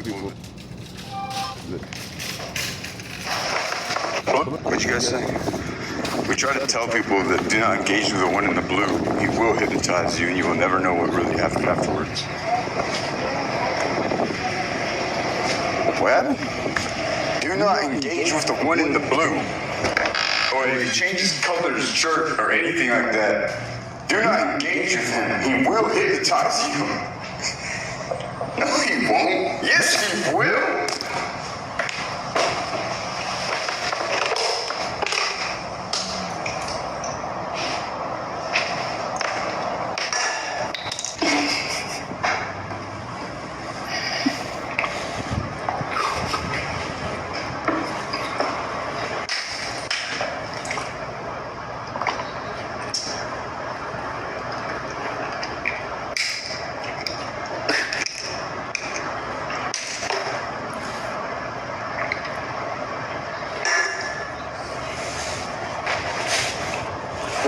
people. What'd you guys say? We try to tell people that do not engage with the one in the blue. He will hypnotize you and you will never know what really happened afterwards. What happened? Do not engage with the one in the blue. Or if he changes colors, shirt, or anything like that, do not engage with him. He will hypnotize you. No, he won't. Yes, he will.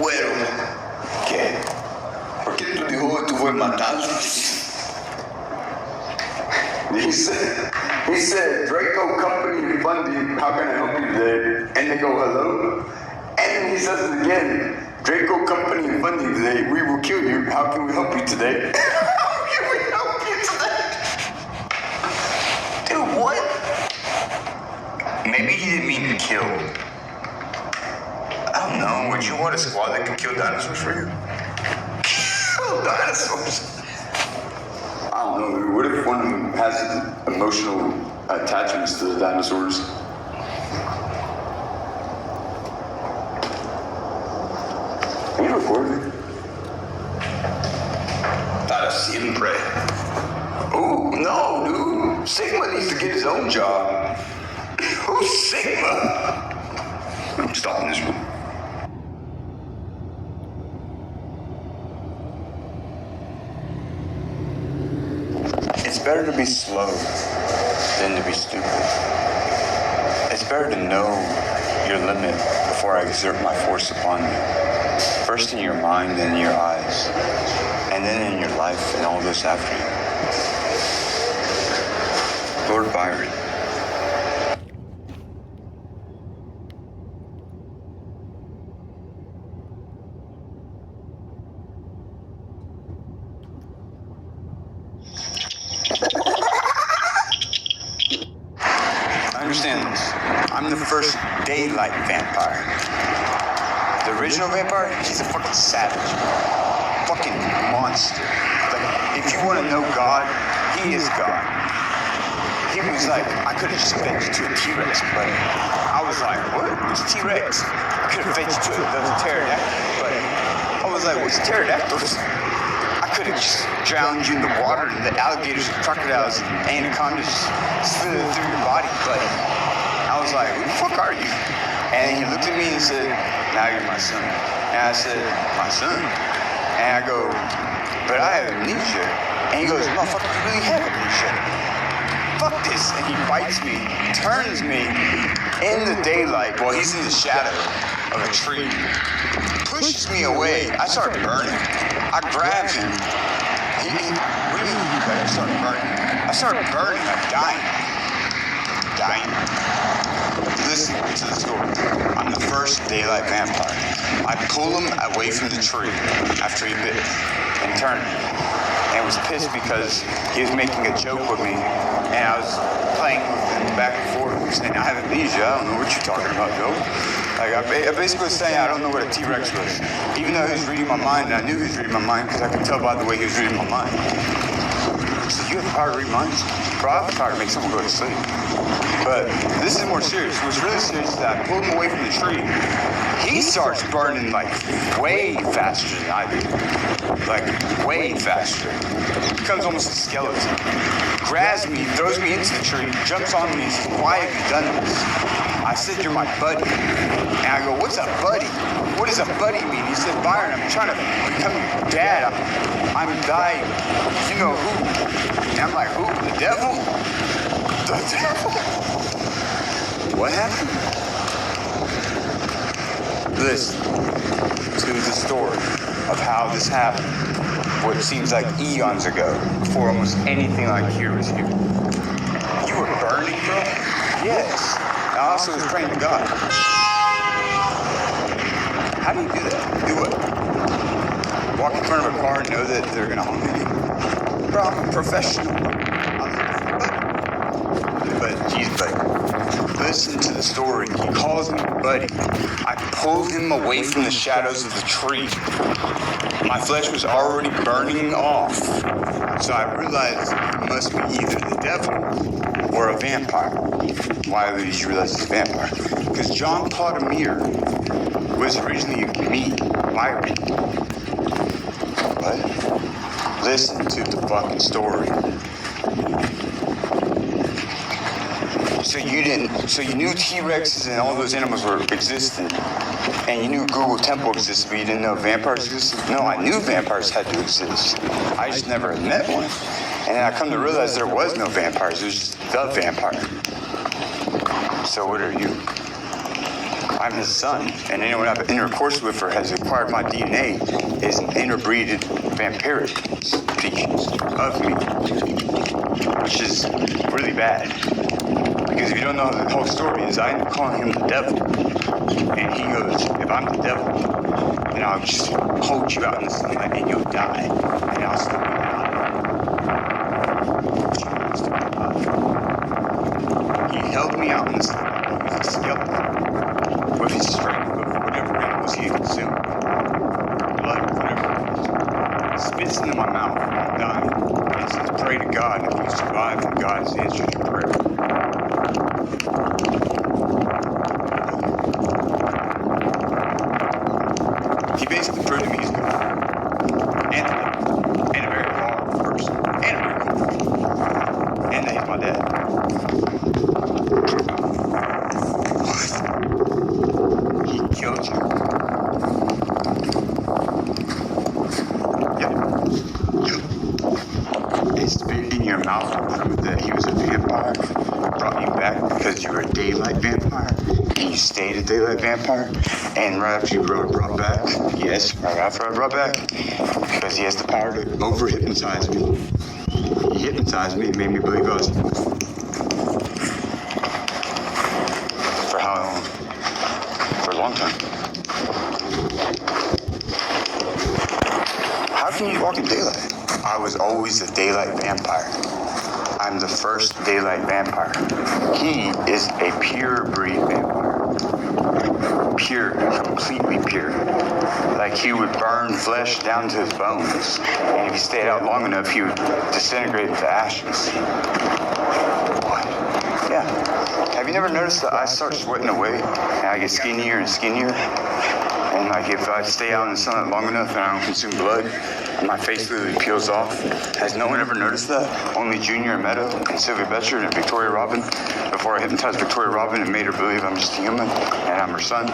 Bueno, ¿qué? ¿Por qué tú dijo que tú fuiste matarlos? He said, Draco Company funding, how can I help you today? And they go, hello? And then he says it again, Draco Company funding today, we will kill you, how can we help you today? How can we help you today? Dude, what? Maybe he didn't mean to kill. I don't know. Would you want a squad that could kill dinosaurs for you? Kill dinosaurs? I don't know. What if one of them has emotional attachments to the dinosaurs? Are you recording? Para siempre. Oh, no, dude. Sigma needs to get his own job. Who's Sigma? I'm stopping this one. It's better to be slow than to be stupid. It's better to know your limit before I exert my force upon you. First in your mind, then in your eyes, and then in your life and all this after you. Lord Byron. Understand this. I'm the first daylight vampire. The original vampire, he's a fucking savage. Fucking monster. Like, if you want to know God, he is God. He was like, I could have just fed you to a T-Rex, but I was like, what? What's T-Rex? I could have fed you to a pterodactyl, but I was like, what's pterodactyls? I could have just drowned you in the water and the alligators and crocodiles and anacondas slithering through your body, but I was like, who the fuck are you? And he looked at me and said, now you're my son. And I said, my son? And I go, but I have amnesia. And he goes, motherfucker, you really have amnesia. Fuck this. And he bites me, turns me in the daylight while he's in the shadow of a tree, pushes me away. I start burning. I grab him. What do you mean? I start burning. I start burning. I'm dying. Listen to the story. I'm the first daylight vampire. I pull him away from the tree after he bit and turned me. And was pissed because he was making a joke with me, and I was playing with him back and forth, saying, I have amnesia, I don't know what you're talking about, Joe. Like, I basically was saying I don't know what a T-Rex was. Even though he was reading my mind, and I knew he was reading my mind because I could tell by the way he was reading my mind. So you have the power to read minds? Bro, I have the power to make someone go to sleep. But this is more serious. What's really serious is that I pulled him away from the tree. He starts burning like way faster than I do. Like way faster. Becomes almost a skeleton. Grabs me, throws me into the tree, jumps on me and says, why have you done this? I said, you're my buddy. And I go, what's a buddy? What does a buddy mean? He said, Byron, I'm trying to become your dad. I'm dying. You know who? And I'm like, who? The devil? The devil? What happened? Listen to the story of how this happened. What seems like eons ago, before almost anything like here was here. Yes. I also was praying to God. How do you do that? Do what? Walk in front of a car and know that they're gonna honk at you? Bro, I'm a professional. But geez, buddy, listen to the story. He calls me buddy. I pulled him away from the shadows of the tree. My flesh was already burning off. So I realized it must be either the devil or a vampire. Why did you realize it's a vampire? Because John Potamier was originally me, Myri. What? Listen to the fucking story. So you knew T-Rexes and all those animals were existed, and you knew Google Temple existed, but you didn't know vampires existed? No, I knew vampires had to exist. I just never had met one. And then I come to realize there was no vampires, there was just the vampire. So what are you? I'm his son, and anyone I've intercourse with or has acquired my DNA is an interbreeded vampiric species of me, which is really bad. Because if you don't know the whole story is, I'm calling him the devil. And he goes, if I'm the devil, then I'll just hold you out in the sunlight and you'll die. And I'll still be alive. He held me out in the sunlight. He was a skeleton with his strength of whatever animals he had consumed. Blood, whatever it was. Spits into my mouth. I'm dying. It says, pray to God. If you survive, then God has answered your prayer. He basically proved to me he's good. And a very hard person. And a very cool person. And that he's my dad. What? He killed you? Yep. And spit in your mouth to prove that he was a vampire. Brought you back because you were a daylight vampire. And you stayed a daylight vampire. And right after you were brought back, yes, right after I brought back, because he has the power to over-hypnotize me. He hypnotized me and made me believe I was. For how long? For a long time. How can you walk in daylight? I was always a daylight vampire. I'm the first daylight vampire. He is a pure breed vampire. Pure, completely pure. Like he would burn flesh down to his bones. And if he stayed out long enough, he would disintegrate into ashes. What? Yeah. Have you never noticed that I start sweating away and I get skinnier and skinnier? And like if I stay out in the sunlight long enough and I don't consume blood, and my face literally peels off. Has no one ever noticed that? Only Junior and Meadow and Sylvia Betcher and Victoria Robin. Before I hypnotized Victoria Robin and made her believe I'm just a human and I'm her son.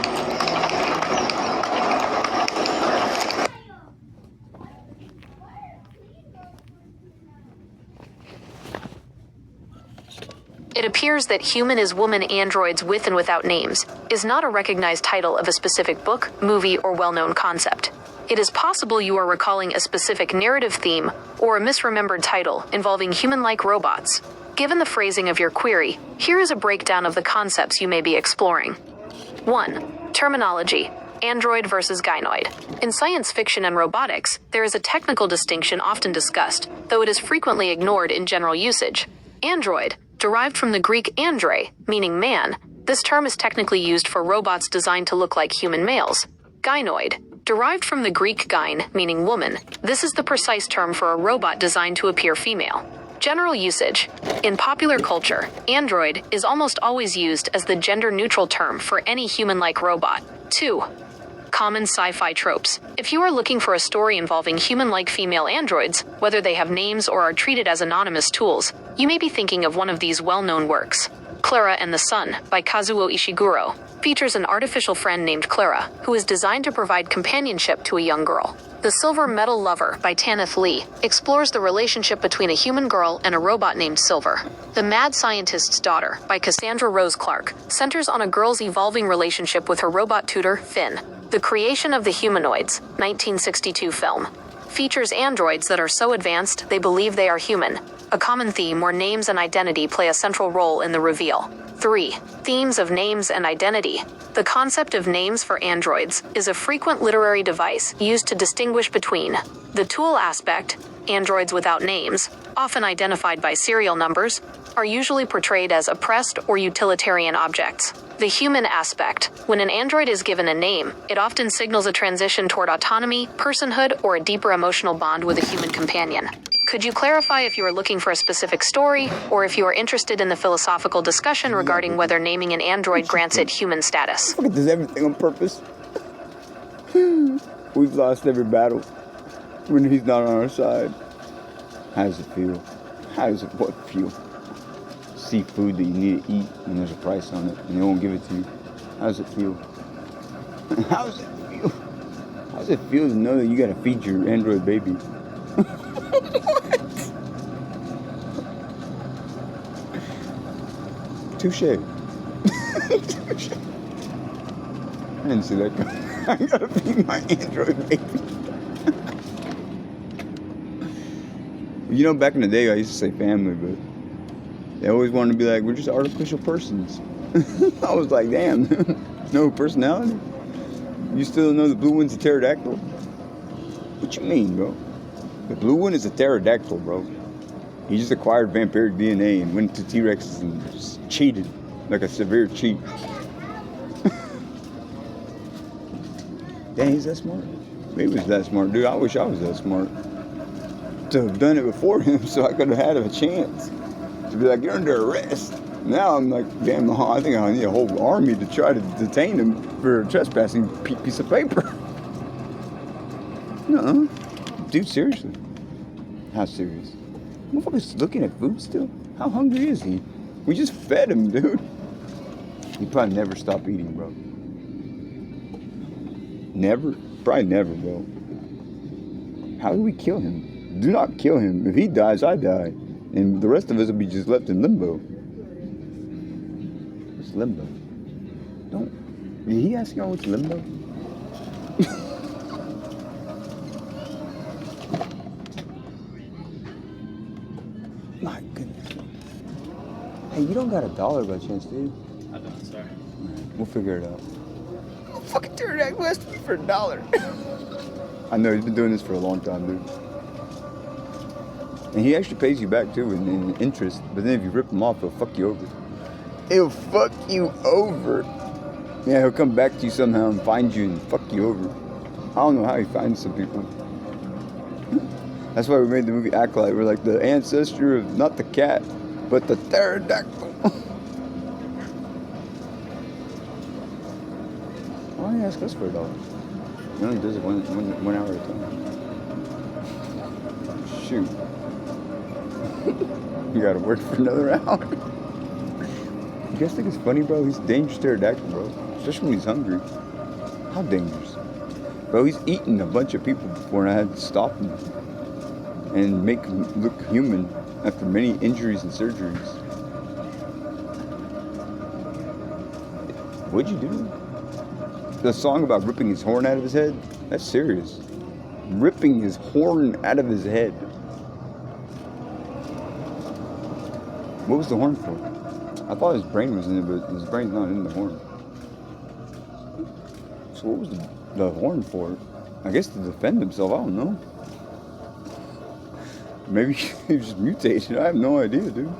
It appears that Human is Woman Androids with and Without Names is not a recognized title of a specific book, movie, or well-known concept. It is possible you are recalling a specific narrative theme or a misremembered title involving human-like robots. Given the phrasing of your query, here is a breakdown of the concepts you may be exploring. 1. Terminology. Android versus gynoid. In science fiction and robotics, there is a technical distinction often discussed, though it is frequently ignored in general usage. Android, derived from the Greek andre, meaning man, this term is technically used for robots designed to look like human males. Gynoid, derived from the Greek gyne, meaning woman, this is the precise term for a robot designed to appear female. General usage. In popular culture, android is almost always used as the gender-neutral term for any human-like robot. 2. Common sci-fi tropes. If you are looking for a story involving human-like female androids, whether they have names or are treated as anonymous tools, you may be thinking of one of these well-known works. Clara and the Sun, by Kazuo Ishiguro, features an artificial friend named Clara, who is designed to provide companionship to a young girl. The Silver Metal Lover, by Tanith Lee, explores the relationship between a human girl and a robot named Silver. The Mad Scientist's Daughter, by Cassandra Rose Clark, centers on a girl's evolving relationship with her robot tutor, Finn. The Creation of the Humanoids, 1962 film, features androids that are so advanced they believe they are human, a common theme where names and identity play a central role in the reveal. 3. Themes of names and identity. The concept of names for androids is a frequent literary device used to distinguish between the tool aspect. Androids without names, often identified by serial numbers, are usually portrayed as oppressed or utilitarian objects. The human aspect. When an android is given a name, it often signals a transition toward autonomy, personhood, or a deeper emotional bond with a human companion. Could you clarify if you are looking for a specific story, or if you are interested in the philosophical discussion regarding whether naming an android grants it human status? Fucking does everything on purpose. We've lost every battle when he's not on our side. How does it feel? How does it what feel? See food that you need to eat and there's a price on it and they won't give it to you. How does it feel? How does it feel? How does it feel to know that you gotta feed your android baby? Touche. Touche. I didn't see that coming. I gotta feed my android baby. You know, back in the day, I used to say family, but they always wanted to be like, we're just artificial persons. I was like, damn, no personality? You still don't know the blue one's a pterodactyl? What you mean, bro? The blue one is a pterodactyl, bro. He just acquired vampiric DNA and went to T-Rexes and just cheated, like a severe cheat. Dang, he's that smart? Maybe he's that smart, dude. I wish I was that smart to have done it before him, so I could have had a chance to be like, you're under arrest. Now I'm like, damn, I think I need a whole army to try to detain him for a trespassing piece of paper. Nuh-uh. Dude, seriously. How serious? Motherfucker's looking at food still? How hungry is he? We just fed him, dude. He probably never stop eating, bro. Never? Probably never, bro. How do we kill him? Do not kill him. If he dies, I die. And the rest of us will be just left in limbo. What's limbo? Don't. Did he ask y'all what's limbo? My goodness. Hey, you don't got $1 by chance, dude? I don't, sorry. We'll figure it out. Fucking pterodactyl asked me for $1. I know, he's been doing this for a long time, dude. And he actually pays you back too in interest. But then if you rip him off, he'll fuck you over. He'll fuck you over. Yeah, he'll come back to you somehow and find you and fuck you over. I don't know how he finds some people. That's why we made the movie act like we're like the ancestor of not the cat, but the pterodactyl. Why don't you ask us for $1? He only does it one hour at a time. Shoot. You gotta work for another hour. You guys think it's funny, bro? He's a dangerous pterodactyl, bro. Especially when he's hungry. How dangerous? Bro, he's eaten a bunch of people before and I had to stop him and make him look human after many injuries and surgeries. What'd you do? The song about ripping his horn out of his head? That's serious. Ripping his horn out of his head. What was the horn for? I thought his brain was in it, but his brain's not in the horn. So what was the horn for? I guess to defend himself, I don't know. Maybe he was just mutated, I have no idea, dude.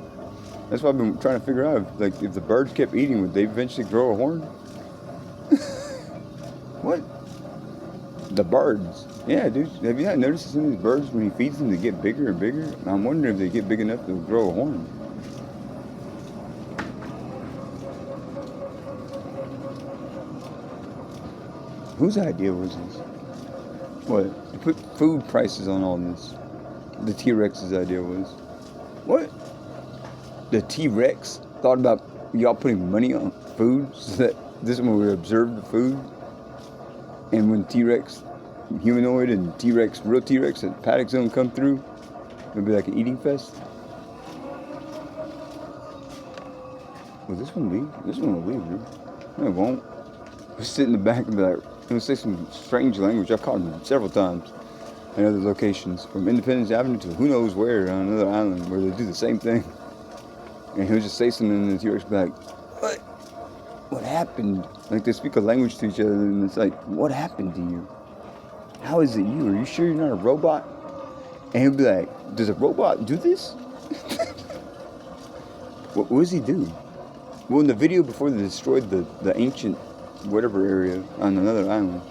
That's why I've been trying to figure out, if the birds kept eating, would they eventually grow a horn? What? The birds. Yeah, dude. Have you not noticed some of these birds, when he feeds them, they get bigger and bigger? I'm wondering if they get big enough to grow a horn. Whose idea was this? What? To put food prices on all this. The T-Rex's idea was. What? The T-Rex thought about y'all putting money on food so that this one would observe the food? And when T-Rex humanoid and T-Rex, real T-Rex at Paddock Zone come through, it'll be like an eating fest? Will this one leave? This one will leave, dude. No, it won't. He'll sit in the back and be like, he'll say some strange language. I've caught him several times. and other locations, from Independence Avenue to who knows where on another island where they do the same thing. And he'll just say something and the T-Rex will be like, what? What happened? Like they speak a language to each other and it's like, what happened to you? How is it you? Are you sure you're not a robot? And he'll be like, does a robot do this? What does he do? Well, in the video before they destroyed the ancient whatever area on another island,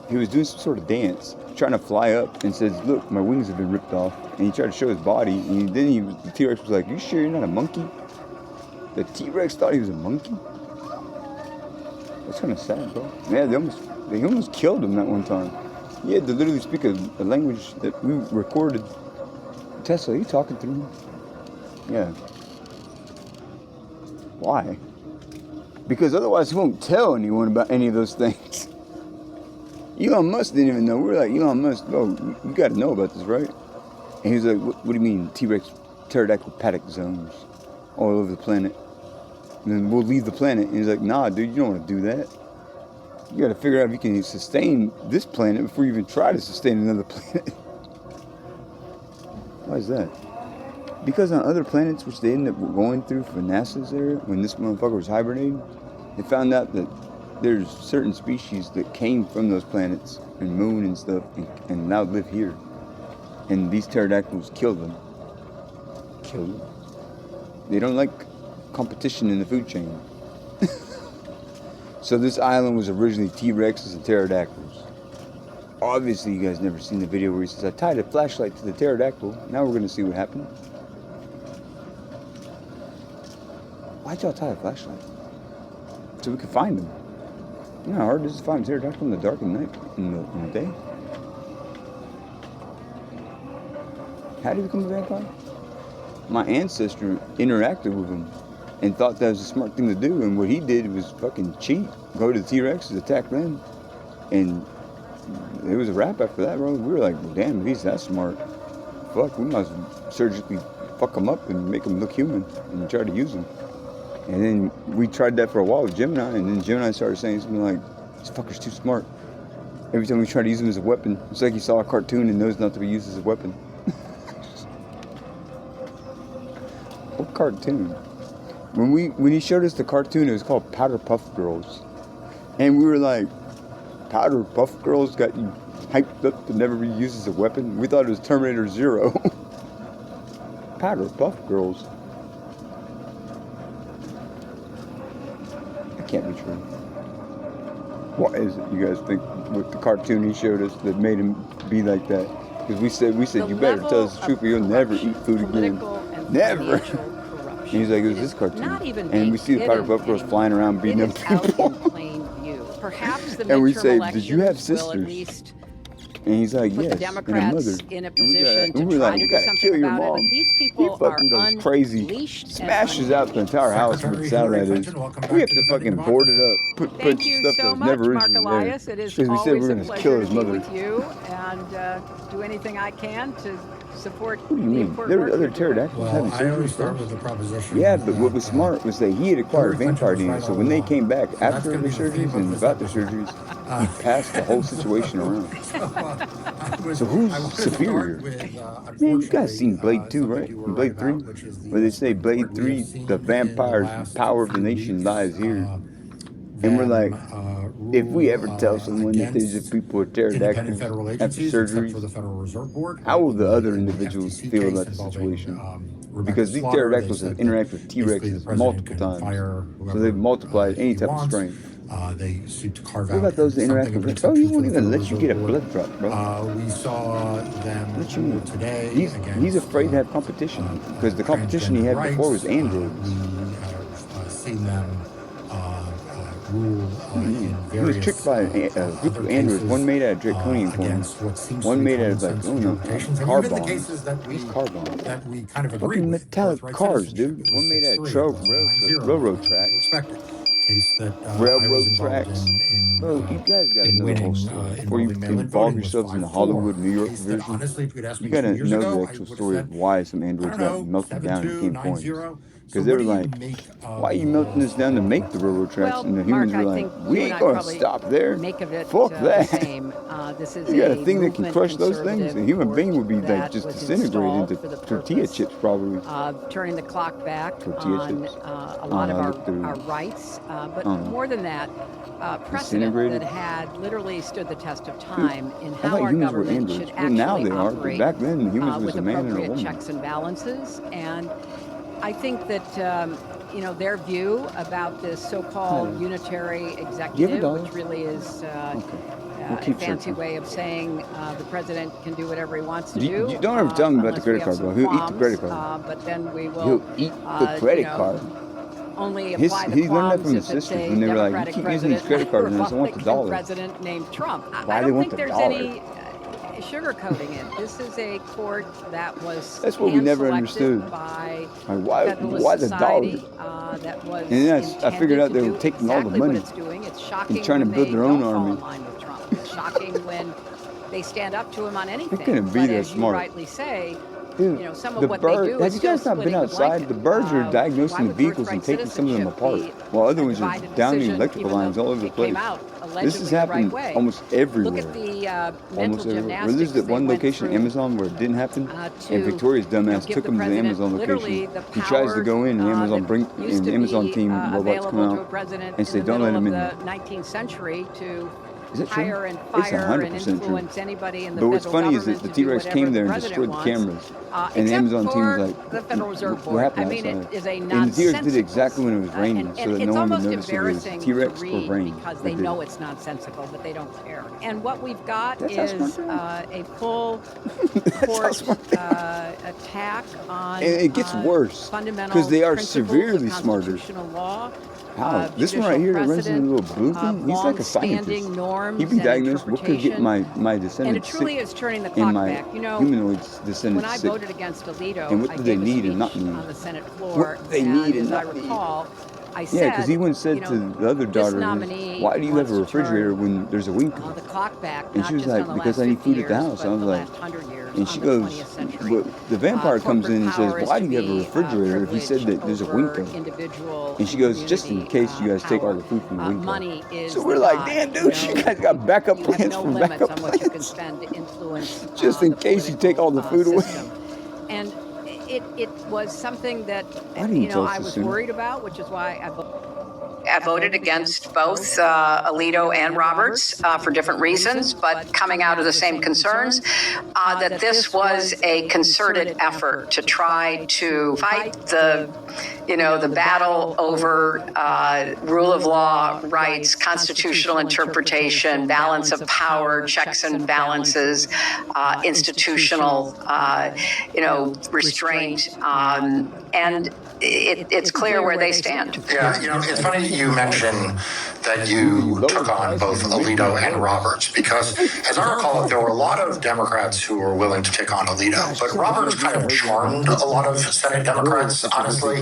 he was doing some sort of dance, trying to fly up, and says, look, my wings have been ripped off. And he tried to show his body, and the T-Rex was like, you sure you're not a monkey? The T-Rex thought he was a monkey? That's kind of sad, bro. Yeah, they almost killed him that one time. He had to literally speak a language that we recorded. Tesla, are you talking through me? Yeah. Why? Because otherwise he won't tell anyone about any of those things. Elon Musk didn't even know. We were like, Elon Musk, bro, you got to know about this, right? And he was like, what do you mean T-Rex pterodactyl paddock zones all over the planet? And then we'll leave the planet. And he's like, nah, dude, you don't want to do that. You got to figure out if you can sustain this planet before you even try to sustain another planet. Why is that? Because on other planets, which they ended up going through for NASA's there, when this motherfucker was hibernating, they found out that there's certain species that came from those planets and moon and stuff and now live here. And these pterodactyls killed them. Killed them? They don't like competition in the food chain. So this island was originally T-Rexes and pterodactyls. Obviously, you guys never seen the video where he says, I tied a flashlight to the pterodactyl. Now we're going to see what happened. Why'd y'all tie a flashlight? So we could find them. You know how hard it is to find a pterodactyl in the dark at night, in the day? How did he become a vampire? My ancestor interacted with him and thought that was a smart thing to do, and what he did was fucking cheat. Go to the T-Rexes, attack them, and it was a wrap after that, bro. We were like, well, damn, if he's that smart, fuck, we must surgically fuck him up and make him look human and try to use him. And then we tried that for a while with Gemini, and then Gemini started saying something like, this fucker's too smart. Every time we try to use him as a weapon, it's like he saw a cartoon and knows not to be used as a weapon. What cartoon? When he showed us the cartoon, it was called Powder Puff Girls. And we were like, Powder Puff Girls got you hyped up to never be used as a weapon? We thought it was Terminator Zero. Powder Puff Girls. That can't be true. Why is it, you guys think, with the cartoon he showed us that made him be like that? Because we said, you better tell us the truth or you'll never eat food again. Never. And he's like, it was this cartoon. And we see the Powder Puff Girls flying around beating up people. And we say, did you have sisters? And he's like, yes, and a mother. And we're like, you gotta kill your mom. He fucking goes crazy, smashes out the entire house with satellite is. We have to fucking board it up, put stuff that was never originally there. Because we said we're gonna kill his mother. And do anything I can to support. What do you mean? There were other pterodactyls having surgery first. Yeah, but what was smart was that he had acquired vampire DNA, so when they came back after their surgeries and about their surgeries, he passed the whole situation around. So who's superior? Man, you guys seen Blade 2, right? And Blade 3? Where they say Blade 3, the vampire's power of the nation lies here. And we're like, if we ever tell someone that these are people with pterodactyls after surgeries, how will the other individuals feel about the situation? Because these pterodactyls have interacted with T-Rexes multiple times, so they've multiplied any type of strength. They seek to carve what about those that interact with Rex? Oh, he won't even let you get a blood drop, bro. We saw them today. He's afraid to have competition because the competition he had before was androids. We've seen them rule in various he was tricked by a group of androids, one made out of draconian forms, one made out of like, car bombs. Car bombs. That we kind of agree fucking with, metallic cars, dude. One made out of railroad tracks. Railroad tracks. Bro, you guys gotta know the whole story before you involve yourselves in the Hollywood, New York version. You gotta know the actual story of why some androids got melted down and became coins. Because they what were do you like, make why are you melting this down to make the railroad tracks? Well, And the humans Mark, were I like, think we you ain't and I going to probably stop there. make of it Fuck the that. same. This is You got a a thing that can movement crush those things? A human being would be like that just was disintegrated installed into for the tortilla purpose chips, probably. of turning the clock back Tortilla on chips. a lot of I looked through. our rights, but know. more than that, precedent Disintegrated? that had literally stood the test of time in I how thought our humans were government androids. should Well, now actually they are, but operate back then the humans was with a man and a appropriate woman. checks and balances. And I think that their view about this so-called unitary executive, dollar? which really is We'll a keep fancy searching. way of saying the president can do whatever he wants to You do. don't ever tell him about the unless credit we card, have bro. some He'll eat the credit qualms, card. but then we will He'll eat the credit card. only His- apply the he learned that qualms from his if it's sisters a when they were like, Democratic "You keep using these president credit cards," and or I said, "I want the Republican dollar." president named Trump. Why I they don't want think the there's dollar? any sugarcoating it. This is a court that was That's what we never hand-selected understood. by Like, why Federalist the Society, dollar? that was And then I figured intended out they to were do taking all the exactly money what it's doing. It's shocking trying to when build they their own don't fall army. in line with Trump. It's shocking when they stand up to him on anything. couldn't be but that as smart. you rightly say, Dude, some of the what bird, they do have is you still guys not been splitting the outside? blanket. The birds are Why diagnosing the would vehicles and birthright taking some of them citizenship apart, be while other a ones are divided downing decision, electrical even lines though all over the it came place. out This allegedly has the happened right way? almost everywhere. Look at the Almost mental everywhere. gymnastics There's that they one went location, through, Amazon, where it didn't happen, to, and Victoria's dumbass give took the him to the president Amazon literally location. the He tries to power, go in, and Amazon that used and to the Amazon be team robots come available to a out president and in say, the "Don't middle let of him in the there." 19th century to Is that true? hire and It's fire and 100% true. influence anybody in the But what's federal funny is government that the to do T-Rex whatever came there the and president destroyed the wants, cameras, and the except Amazon team was for like, the Federal Reserve "What Board. happened I mean, outside?" it is a And the T-Rex did nonsensical. exactly when it was raining, And so that it's no one would almost notice it was embarrassing T-Rex to or read rain. because that they did know it. it's nonsensical, but they don't care. And what we've got That's how is smart they are. a full That's how court smart they are. attack on And it gets worse fundamental because they are principles severely of smarter. constitutional law. How? This one right here that runs into the little blue thing, he's like a scientist. Norms He'd be and diagnosed, what could get my and it descendants truly sick is turning the and clock my back. humanoids descendants When I sick? voted against Alito, And what I do they gave a need and speech not need? on the Senate floor. What do they need and as I not need? recall, I Yeah, said, because he once said to the other this daughter, nominee "Why do you have a wants to refrigerator turn, when there's a wing the cook?" clock back, And not she was just like, on the "Because last I need 50 food at the years, house." but I was the like, last 100 years and she on the goes, 20th century. but the vampire comes in and says, Corporate "Why do you power have a is to be, refrigerator if he said that there's a wing over cook?" individual And she goes, "Just in community, case you guys take all the food from the wing cook." money is So we're the like, God, "Damn, dude, you know, guys got backup you have plans no for limits backup on what you can plans." spend to influence Just in the case you take all the food system. away. And it was something that Why didn't you tell us I this was sooner? worried about, which is why I voted against both Alito and Roberts for different reasons, but coming out of the same concerns, that this was a concerted effort to try to fight the battle over rule of law, rights, constitutional interpretation, balance of power, checks and balances, institutional, restraint, and it's clear where they stand. Yeah, it's funny you mention that you took on both Alito and Roberts, because as I recall, there were a lot of Democrats who were willing to take on Alito, but Roberts kind of charmed a lot of Senate Democrats, honestly.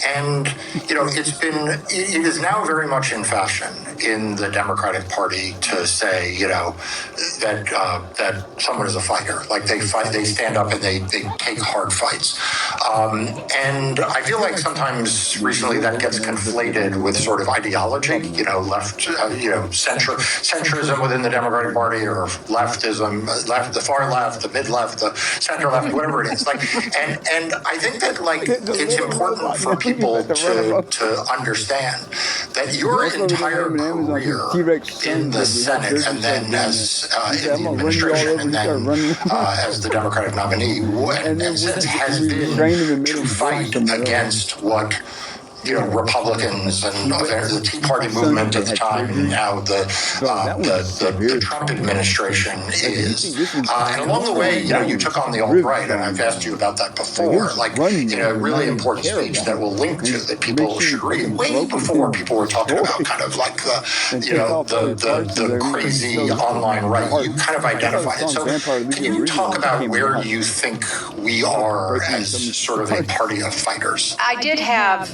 And it is now very much in fashion in the Democratic Party to say, that someone is a fighter. Like they fight, they stand up and they take hard fights. And I feel like sometimes recently that gets conflated with sort of ideology, left, centrism within the Democratic Party, or leftism, the far left, the mid left, the center left, whatever it is. And I think that it's important for people to understand that your entire career in the Senate, and then as in the administration, and then as the Democratic nominee, has been to fight against what Republicans and the Tea Party movement at the time, and now the Trump administration is. And along the way, you took on the alt-right, and I've asked you about that before. A really important speech that we'll link to that people should read. Way before people were talking about kind of like the crazy online right. You kind of identified it. So can you talk about where you think we are as sort of a party of fighters? I did have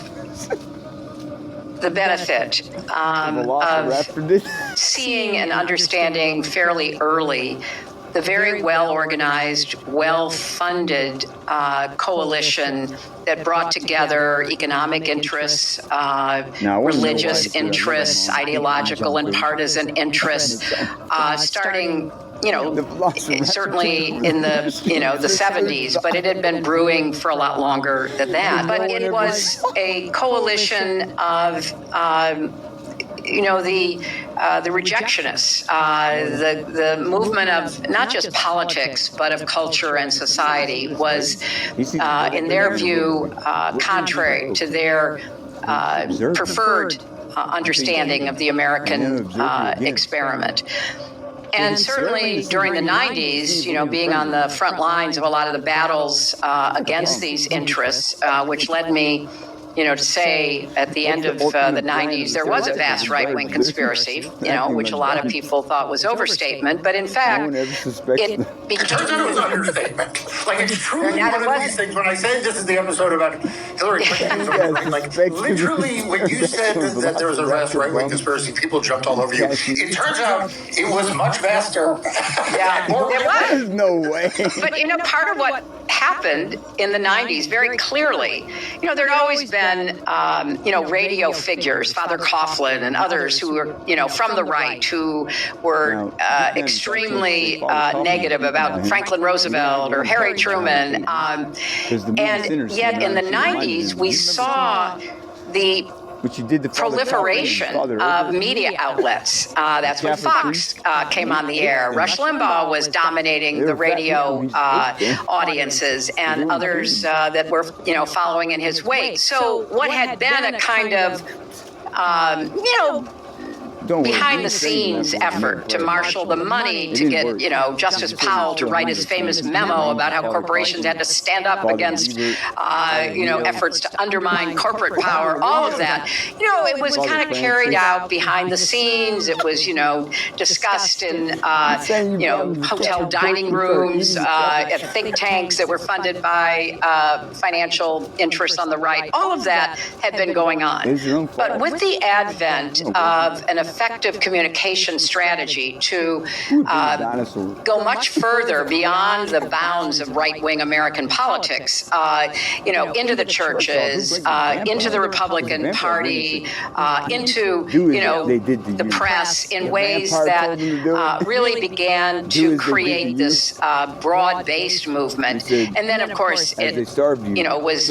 the benefit of seeing and understanding fairly early the very well-organized, well-funded coalition that brought together economic interests, Now, I wanna know why religious it's, interests, ideological and partisan interests, starting, you know, certainly in the, you know, the 70s, but it had been brewing for a lot longer than that. But it was a coalition of, you know, the rejectionists, the movement of not just politics, but of culture and society was, in their view, contrary to their preferred understanding of the American experiment. And certainly during the 90s, you know, being on the front lines of a lot of the battles against these interests, which led me, you know, to say at the end of the 90s, there was a vast right-wing conspiracy, you know, which a lot of people thought was overstatement. But in fact, it Turns out it was understatement. Like, it's truly one of these things. When I say this is the episode about Hillary Clinton, like, literally, when you said that there was a vast right-wing conspiracy, people jumped all over you. It turns out it was much vaster. Yeah, it was. No way. But, you know, part of what happened in the 90s very clearly, you know, there'd always been, you know, radio figures, Father Coughlin and others who were, you know, from the right, who were extremely negative about Franklin Roosevelt or Harry Truman. And yet in the 90s, we saw the proliferation of media outlets. That's when Fox came on the air. Rush Limbaugh was dominating the radio audiences, and others that were, you know, following in his wake. So what had been a kind of, you know, behind the scenes effort to marshal the money to get, you know, Justice Powell to write his famous memo about how corporations had to stand up against, you know, efforts to undermine corporate power, all of that. You know, it was kind of carried out behind the scenes. It was, you know, discussed in, you know, hotel dining rooms, at think tanks that were funded by financial interests on the right. All of that had been going on. But with the advent of an effective communication strategy to go much further beyond the bounds of right-wing American politics, you know, into the churches, into the Republican Party, into, you know, the press in ways that really began to create this broad-based movement. And then, of course, it, you know, was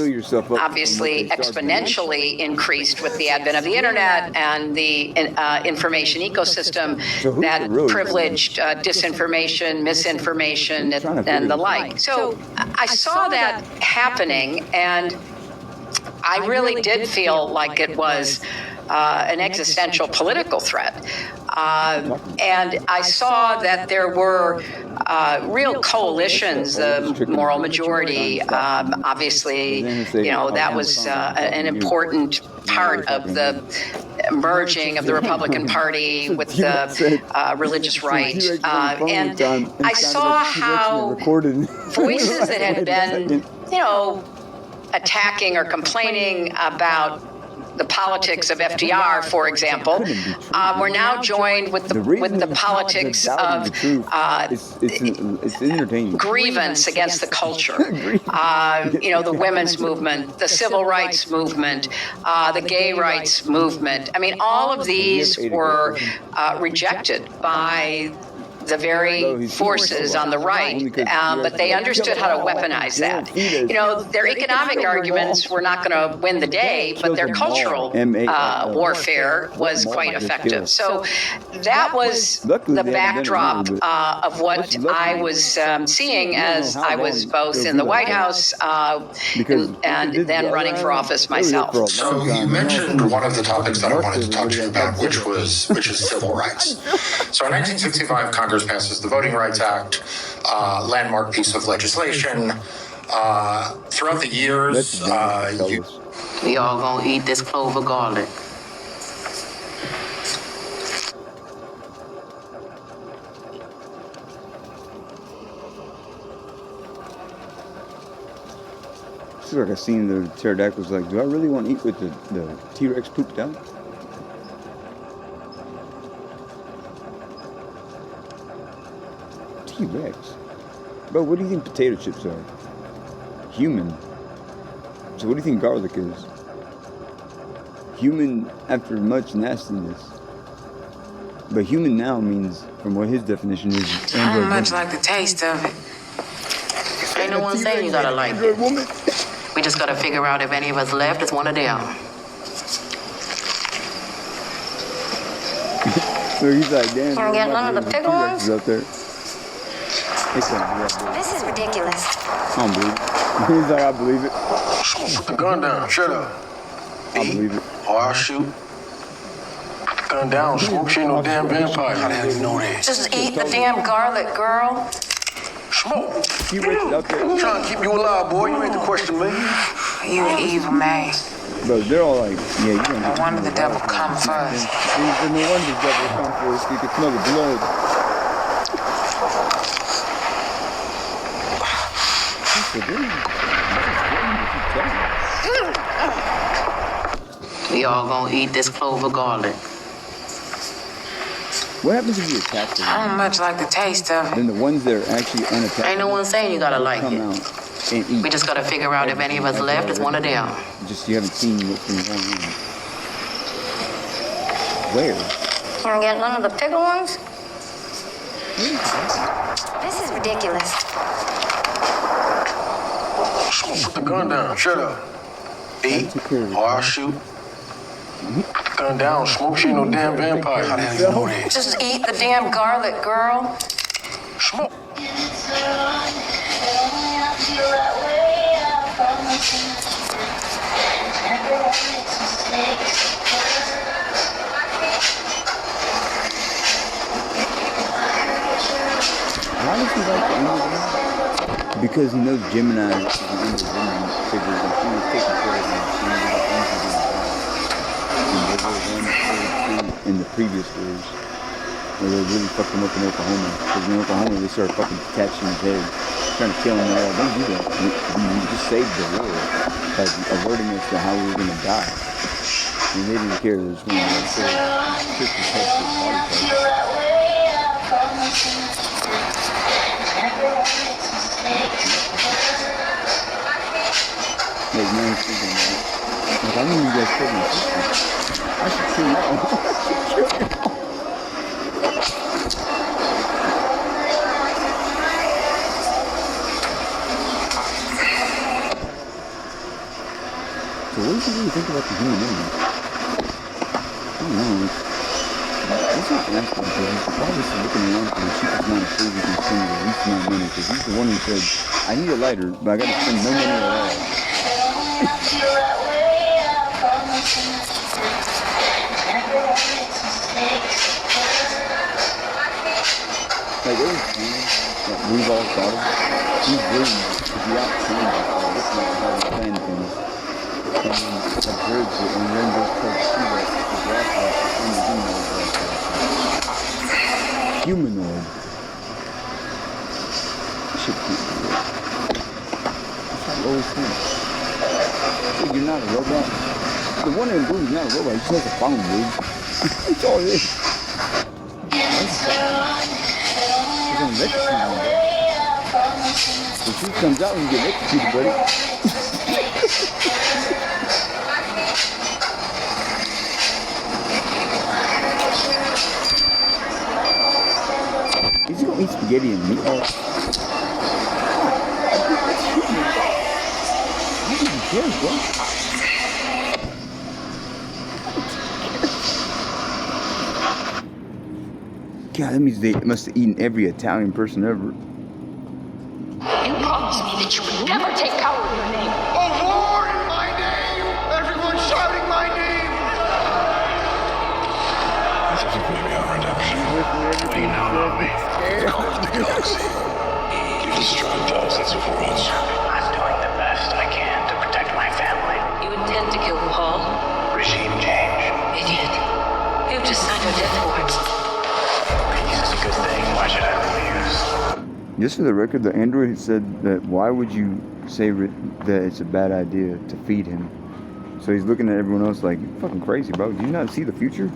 obviously exponentially increased with the advent of the internet and the information ecosystem that privileged disinformation, misinformation, and the like. So I saw that happening, and I really did feel like it was an existential political threat. And I saw that there were real coalitions, the moral majority, obviously, you know, that was an important part of the merging of the Republican Party with the religious right. And I saw how voices that had been, you know, attacking or complaining about the politics of FDR, for example, were now joined with the politics of grievance against the culture. You know, the women's movement, the civil rights movement, the gay rights movement. I mean, all of these were rejected by the very forces on the right, but they understood how to weaponize that. You know, their economic arguments were not going to win the day, but their cultural warfare was quite effective. So that was the backdrop of what I was seeing as I was both in the White House and then running for office myself. So you mentioned one of the topics that I wanted to talk to you about, which is civil rights. So in 1965, Congress passes the Voting Rights Act, landmark piece of legislation. Throughout the years, we all gonna eat this clover garlic. It's like I seen the pterodactyls like, do I really want to eat with the T-Rex pooped out? T-Rex? Bro, what do you think potato chips are? Human. So what do you think garlic is? Human after much nastiness. But human now means, from what his definition is, I don't much like the taste of it. Ain't no one saying you gotta like it. Woman. We just gotta figure out if any of us left is one of them. So he's like, damn. Can we get none of the bigger ones? Up there. This is ridiculous. I don't believe it. He's like, I believe it. Put the gun down. Shut up. I believe it. Or I'll shoot. Gun down. Smoke. She ain't no damn vampire. How the hell you know that? Just eat the damn garlic, girl. Smoke. T-Rex is out there. I'm trying to keep you alive, boy. You ain't the question me. You an evil man. Bro, they're all like, yeah, you don't No wonder the devil come first. No wonder the devil come first. You can smell the blood. We all gonna eat this clover garlic. What happens if you attack them? I don't much like the taste of it. Then the ones that are actually unattacked. Ain't no one saying you gotta like come it. out and eat. We just gotta figure out if any of us left is one of them. Just you haven't seen what's been going on. Where? Can we get none of the bigger ones? This is ridiculous. Smoke. Put the gun down. Shut up. Eat. Or I'll shoot. Gun down. Smoke. She ain't no damn vampire. How the hell you know that? Just eat the damn garlic, girl. Smoke. Why does he like the English? Because he knows Gemini is the English woman figures, and she was taking care of him. She was like in the previous wars, where they really fucked him up in Oklahoma. Because in Oklahoma, they started fucking detaching his head, trying to kill him. They're like, don't do that. You just saved the war by alerting us to how we were gonna die. And they didn't care. They just wanted to just protect his body parts. Like, man, thinking about it. Like, I knew you guys killed my sister. I should kill y'all. So what do you really think about the human element? I don't know. It's not asking because he's obviously looking around for the cheapest amount of food we can spend the least amount of money, because he's the one who said, I need a lighter, but I gotta spend no money at all. Like every plan that we've all thought of, he's willing to be out planning looking at how we plan things, and observes it, and then goes try to see that the grasshopper in the humanoid. Shit can't be real. That's how I always think. So you're not a robot. The one in blue is not a robot, he just has a phone, dude. That's all it is. He's on electrocuted, bro. The truth comes out when you get electrocuted, buddy. Is he gonna eat spaghetti and meatballs? Why do you care, bro? God, that means they must have eaten every Italian person ever. You promised me that you would never take power in your name. Oh Lord, in my name! Everyone's shouting my name! This isn't maybe our redemption. What do you know about me? The core of the galaxy. You destroyed thousands of worlds. I'm doing the best I can to protect my family. You intend to kill Paul? Regime change. Idiot. You've just signed our death warrants. Peace is a good thing. Why should I refuse? Just for the record, the android said that why would you say that it's a bad idea to feed him? So he's looking at everyone else like, you're fucking crazy, bro. Do you not see the future?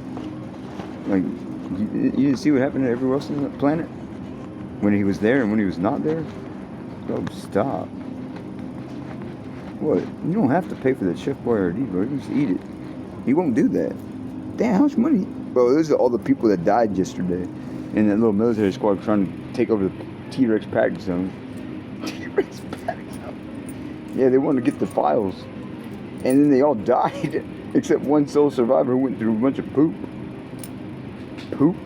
Like, you didn't see what happened to everywhere else on the planet? When he was there and when he was not there? Bro, stop. What? You don't have to pay for that Chef Boyardee, bro. You just eat it. He won't do that. Damn, how much money? Bro, those are all the people that died yesterday in that little military squad trying to take over the T-Rex panic zone. T-Rex panic zone. Yeah, they wanted to get the files. And then they all died, except one sole survivor who went through a bunch of poop. Poop?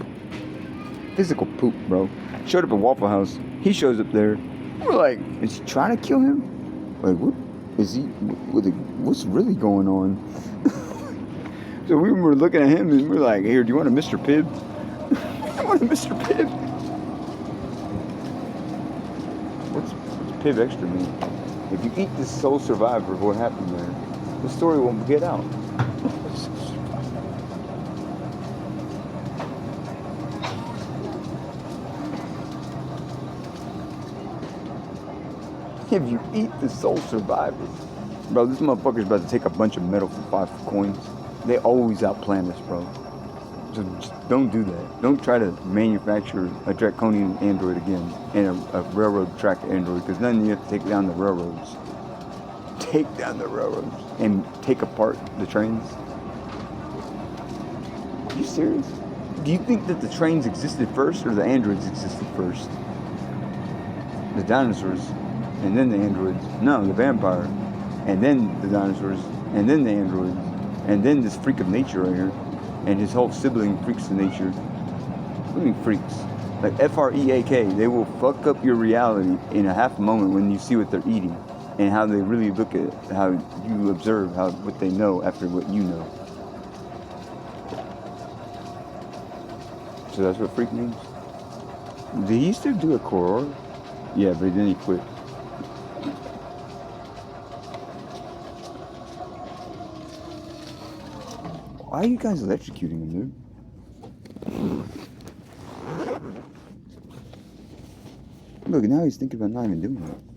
Physical poop, bro. Showed up at Waffle House. He shows up there. We're like, is he trying to kill him? Like, what is he? What's really going on? So we were looking at him and we're like, here, do you want a Mr. Pibb? I want a Mr. Pibb. What's Pibb Extra mean? If you eat this sole survivor of what happened there, the story won't get out. If you eat the sole survivor. Bro, this motherfucker's about to take a bunch of metal for 5 coins. They always outplan us, bro. So just don't do that. Don't try to manufacture a draconian android again and a railroad track android, because then you have to take down the railroads. Take down the railroads and take apart the trains. Are you serious? Do you think that the trains existed first or the androids existed first? The dinosaurs and then the androids. No, the vampire. And then the dinosaurs. And then the androids. And then this freak of nature right here. And his whole sibling freaks of nature. What do you mean freaks? Like F-R-E-A-K. They will fuck up your reality in a half moment when you see what they're eating. And how they really look at how you observe what they know after what you know. So that's what freak means? Did he still do a core? Yeah, but then he quit. Why are you guys electrocuting him, dude? Look, now he's thinking about not even doing it.